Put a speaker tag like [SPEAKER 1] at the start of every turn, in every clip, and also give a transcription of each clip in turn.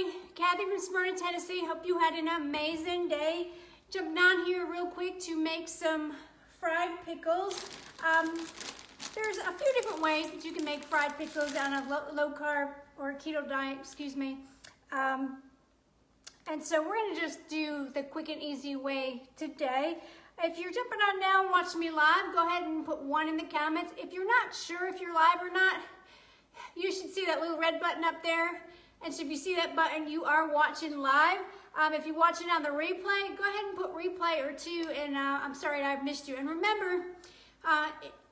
[SPEAKER 1] everybody. Kathy from Smyrna, Tennessee. Hope you had an amazing day. Jumping on here real quick to make some fried pickles. There's a few different ways that you can make fried pickles on a low carb or keto diet, excuse me. And so we're gonna just do the quick and easy way today. If you're jumping on now and watching me live, go ahead and put 1 in the comments. If you're not sure if you're live or not, you should see that little red button up there. And so if you see that button, you are watching live. If you're watching on the replay, go ahead and put replay or 2, and I'm sorry I've missed you. And remember,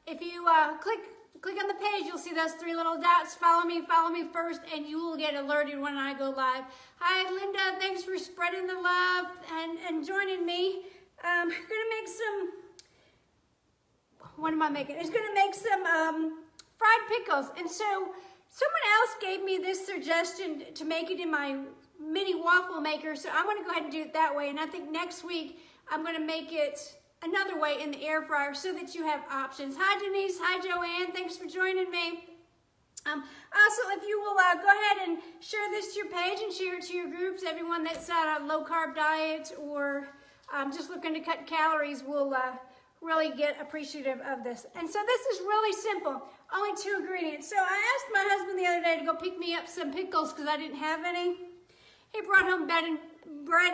[SPEAKER 1] if you click on the page, you'll see those 3 little dots. Follow me first, and you will get alerted when I go live. Hi, Linda. Thanks for spreading the love and joining me. I'm gonna make some, what am I making? It's gonna make some fried pickles. And so someone else gave me this suggestion to make it in my mini waffle maker. So I'm gonna go ahead and do it that way. And I think next week, I'm gonna make it another way in the air fryer so that you have options. Hi, Denise. Hi, Joanne. Thanks for joining me. Also, if you will go ahead and share this to your page and share it to your groups, everyone that's on a low carb diet or just looking to cut calories will really get appreciative of this. And so this is really simple, only 2 ingredients. So I asked my husband the other day to go pick me up some pickles because I didn't have any. He brought home bread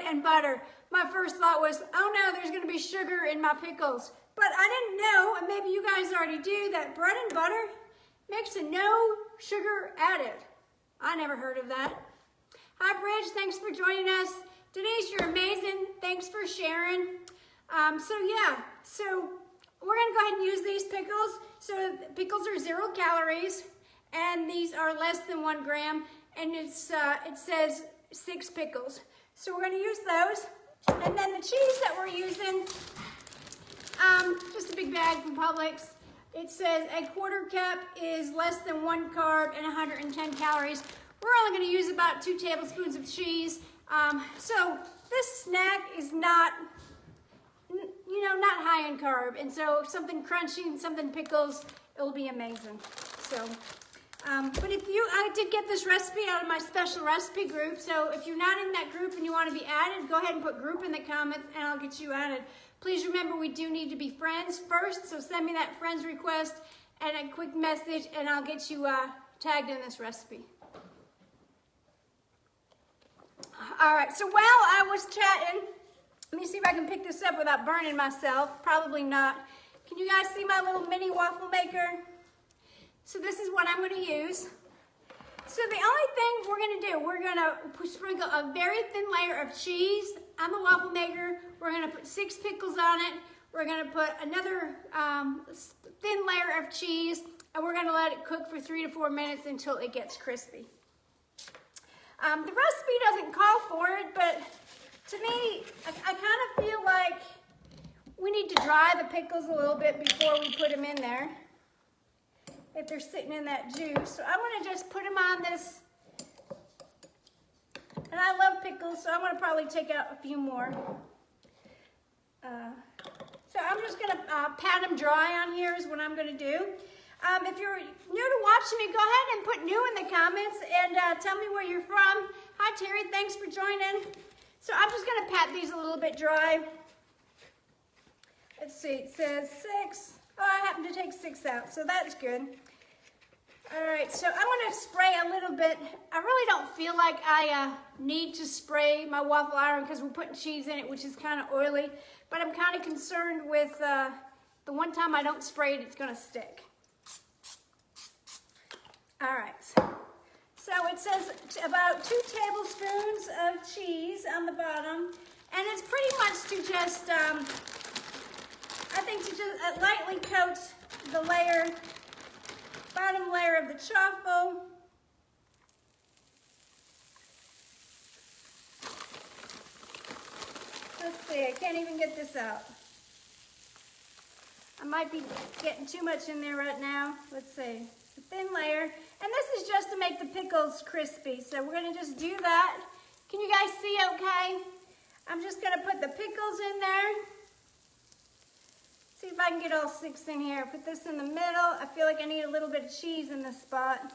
[SPEAKER 1] and butter. My first thought was, oh no, there's gonna be sugar in my pickles. But I didn't know, and maybe you guys already do, that bread and butter makes a no sugar added. I never heard of that. Hi Bridge, thanks for joining us. Denise, you're amazing. Thanks for sharing. So we're gonna go ahead and use these pickles. So the pickles are 0 calories, and these are less than 1 gram, and it says 6 pickles. So we're gonna use those. And then the cheese that we're using, just a big bag from Publix. It says a 1/4 cup is less than 1 carb and 110 calories. We're only gonna use about 2 tablespoons of cheese. So this snack is not, not high in carb. And so something crunchy, something pickles, it'll be amazing. So, but I did get this recipe out of my special recipe group. So if you're not in that group and you want to be added, go ahead and put group in the comments and I'll get you added. Please remember, we do need to be friends first. So send me that friends request and a quick message and I'll get you tagged in this recipe. All right, so while I was chatting, let me see if I can pick this up without burning myself. Probably not. Can you guys see my little mini waffle maker? So this is what I'm going to use. So the only thing we're going to do, we're going to sprinkle a very thin layer of cheese on the waffle maker. We're going to put 6 pickles on it. We're going to put another thin layer of cheese, and we're going to let it cook for 3 to 4 minutes until it gets crispy. The recipe doesn't call for it, but to me, I kind of feel like we need to dry the pickles a little bit before we put them in there, if they're sitting in that juice. So I'm going to just put them on this, and I love pickles, so I'm going to probably take out a few more. So I'm just going to pat them dry on here is what I'm going to do. If you're new to watching me, go ahead and put new in the comments and tell me where you're from. Hi Terry, thanks for joining. So I'm just going to pat these a little bit dry. Let's see, it says 6. Oh, I happen to take 6 out, so that's good. All right, so I'm going to spray a little bit. I really don't feel like I need to spray my waffle iron because we're putting cheese in it, which is kind of oily. But I'm kind of concerned with the one time I don't spray it, it's going to stick. All right, so it says about 2 tablespoons of cheese on the bottom, and it's pretty much to just, I think to just lightly coat the bottom layer of the chaffle. Let's see, I can't even get this out. I might be getting too much in there right now. Let's see. A thin layer, and this is just to make the pickles crispy. So we're going to just do that. Can you guys see okay? I'm just going to put the pickles in there. See if I can get all 6 in here. Put this in the middle. I feel like I need a little bit of cheese in this spot.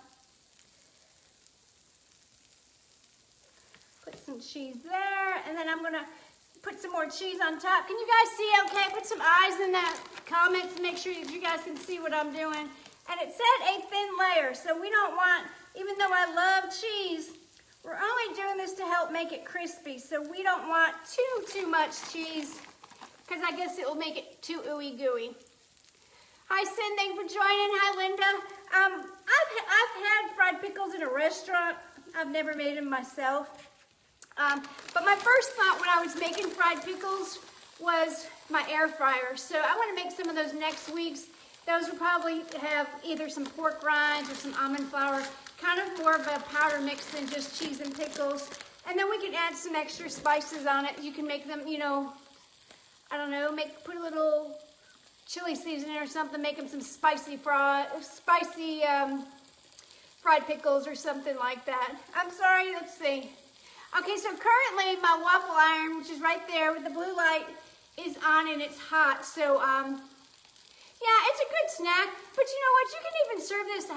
[SPEAKER 1] Put some cheese there, and then I'm gonna put some more cheese on top. Can you guys see okay? Put some eyes in the comments to make sure that you guys can see what I'm doing. And it said a thin layer, so we don't want, even though I love cheese, we're only doing this to help make it crispy. So we don't want too much cheese, because I guess it will make it too ooey gooey. Hi, Sin, thank you for joining. Hi, Linda. I've had fried pickles in a restaurant. I've never made them myself. But my first thought when I was making fried pickles was my air fryer. So I want to make some of those next week. Those will probably have either some pork rinds or some almond flour, kind of more of a powder mix than just cheese and pickles. And then we can add some extra spices on it. You can make them, you know, I don't know, put a little chili seasoning or something, make them some spicy fried pickles or something like that. I'm sorry, let's see. Okay, so currently my waffle iron, which is right there with the blue light, is on and it's hot. So, yeah, it's a good snack. But you know what? You can even serve this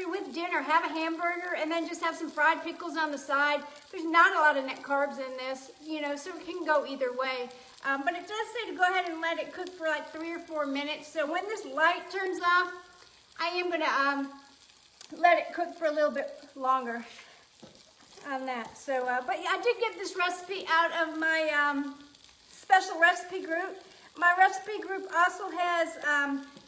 [SPEAKER 1] with dinner. Have a hamburger and then just have some fried pickles on the side. There's not a lot of net carbs in this, you know, so it can go either way. But it does say to go ahead and let it cook for like 3 or 4 minutes. So when this light turns off, I am going to let it cook for a little bit longer on that. So, but yeah, I did get this recipe out of my special recipe group. My recipe group also has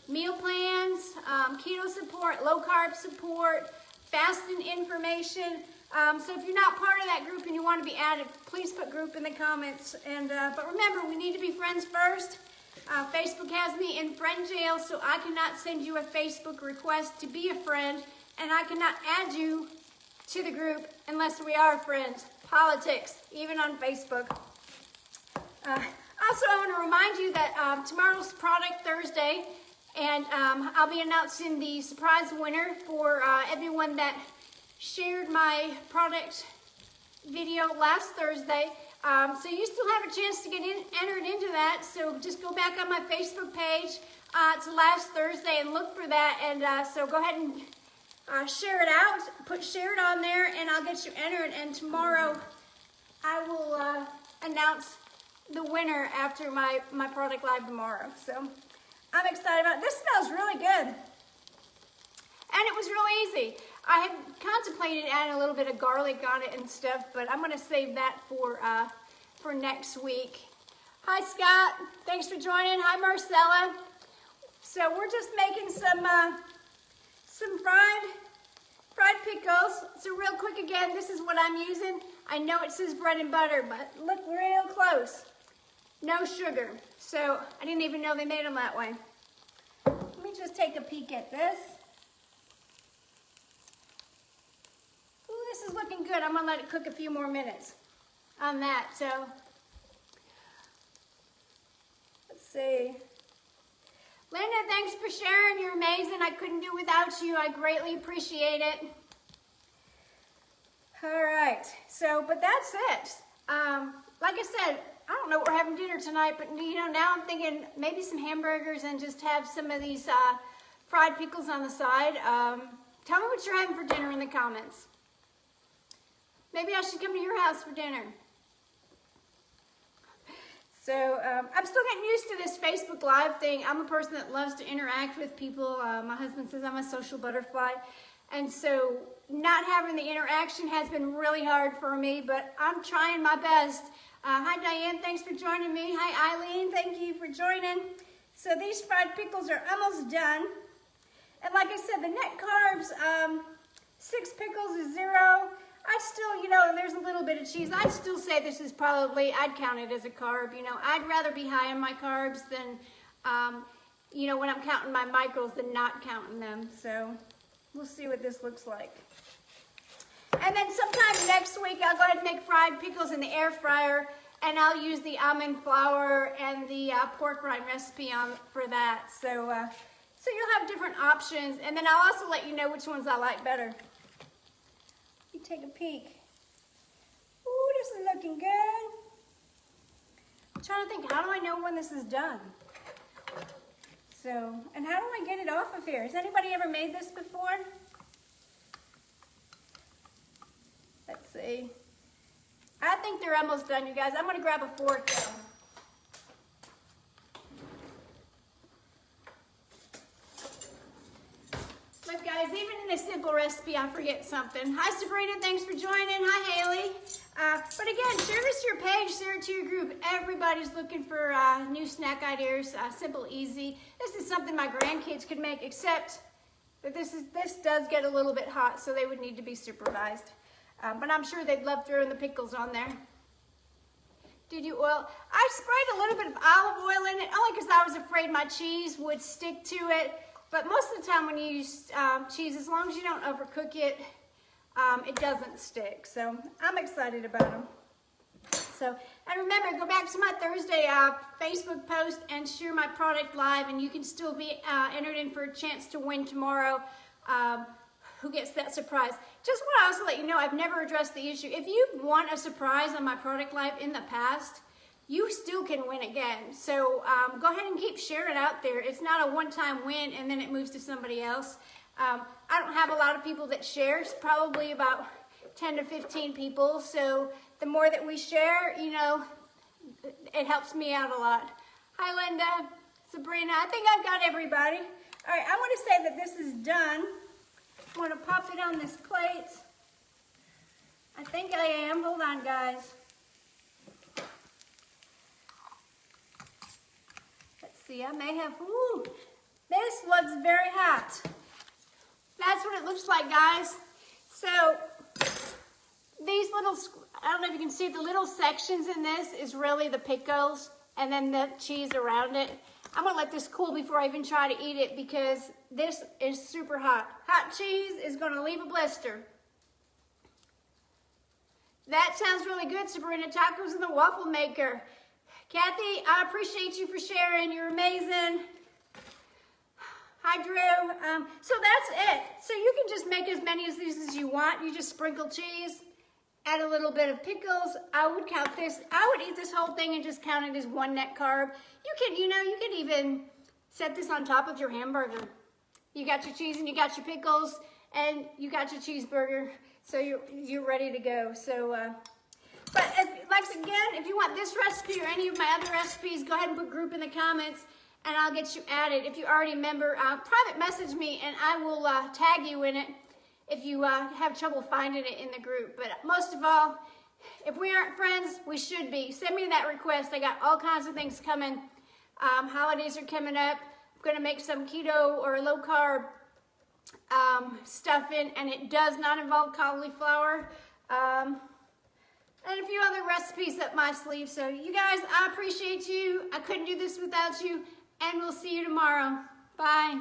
[SPEAKER 1] meal plans, keto support, low carb support, fasting information. So if you're not part of that group and you want to be added, please put group in the comments. And but remember, we need to be friends first. Facebook has me in friend jail, so I cannot send you a Facebook request to be a friend, and I cannot add you to the group unless we are friends. Politics, even on Facebook. Also, I want to remind you that tomorrow's Product Thursday, and I'll be announcing the surprise winner for everyone that shared my product video last Thursday. So you still have a chance to get entered into that. So just go back on my Facebook page to last Thursday and look for that. And so go ahead and share it out, share it on there, and I'll get you entered. And tomorrow I will announce the winner after my product live tomorrow. So I'm excited about it. This smells really good. And it was real easy. I had contemplated adding a little bit of garlic on it and stuff, but I'm gonna save that for next week. Hi Scott, thanks for joining. Hi Marcella. So we're just making some fried pickles. So real quick again, this is what I'm using. I know it says bread and butter, but look real close. No sugar. So I didn't even know they made them that way. Let me just take a peek at this. Ooh, this is looking good. I'm gonna let it cook a few more minutes on that. So let's see. Linda, thanks for sharing. You're amazing. I couldn't do without you. I greatly appreciate it. All right. So, but that's it. Like I said, I don't know what we're having dinner tonight, but you know, now I'm thinking maybe some hamburgers and just have some of these fried pickles on the side. Tell me what you're having for dinner in the comments. Maybe I should come to your house for dinner. So I'm still getting used to this Facebook Live thing. I'm a person that loves to interact with people. My husband says I'm a social butterfly. And so not having the interaction has been really hard for me, but I'm trying my best. Hi Diane, thanks for joining me. Hi Eileen, thank you for joining. So these fried pickles are almost done. And like I said, the net carbs, 6 pickles is 0. I still, you know, there's a little bit of cheese. I'd still say this is probably, I'd count it as a carb. You know, I'd rather be high on my carbs than, you know, when I'm counting my micros than not counting them. So we'll see what this looks like. And then sometime next week, I'll go ahead and make fried pickles in the air fryer, and I'll use the almond flour and the pork rind recipe for that. So, so you'll have different options, and then I'll also let you know which ones I like better. You take a peek. Ooh, this is looking good. I'm trying to think, how do I know when this is done? So, and how do I get it off of here? Has anybody ever made this before? Let's see. think they're almost done, you guys. I'm gonna grab a fork though. Look guys, even in a simple recipe, I forget something. Hi Sabrina, thanks for joining. Hi Haley. But again, share this to your page, share it to your group. Everybody's looking for new snack ideas, simple, easy. This is something my grandkids could make, except that this does get a little bit hot, so they would need to be supervised. But I'm sure they'd love throwing the pickles on there. Did you oil? I sprayed a little bit of olive oil in it, only because I was afraid my cheese would stick to it. But most of the time when you use cheese, as long as you don't overcook it, it doesn't stick. So I'm excited about them. So, and remember, go back to my Thursday Facebook post and share my product live, and you can still be entered in for a chance to win tomorrow. Who gets that surprise? Just want to also let you know, I've never addressed the issue. If you want a surprise on my product live in the past, you still can win again. So go ahead and keep sharing it out there. It's not a one-time win and then it moves to somebody else. I don't have a lot of people that share. It's probably about 10 to 15 people. So the more that we share, you know, it helps me out a lot. Hi, Linda, Sabrina. I think I've got everybody. All right, I want to say that this is done. I want to pop it on this plate. I think I am. Hold on, guys. Let's see, I may have, ooh, this looks very hot. That's what it looks like, guys. So these little, I don't know if you can see, the little sections in this is really the pickles and then the cheese around it. I'm gonna let this cool before I even try to eat it because this is super hot. Hot cheese is gonna leave a blister. That sounds really good, Sabrina. Tacos in the waffle maker. Kathy, I appreciate you for sharing. You're amazing. Hi, Drew. So that's it. So you can just make as many of these as you want. You just sprinkle cheese, add a little bit of pickles. I would count this. I would eat this whole thing and just count it as one net carb. You can, you know, you can even set this on top of your hamburger. You got your cheese and you got your pickles and you got your cheeseburger. So you're ready to go. So, but again, if you want this recipe or any of my other recipes, go ahead and put group in the comments and I'll get you added. If you're already a member, private message me and I will tag you in it if you have trouble finding it in the group. But most of all, if we aren't friends, we should be. Send me that request. I got all kinds of things coming. Holidays are coming up. I'm going to make some keto or low carb stuffing, and it does not involve cauliflower. And a few other recipes up my sleeve. So you guys, I appreciate you. I couldn't do this without you, and we'll see you tomorrow. Bye.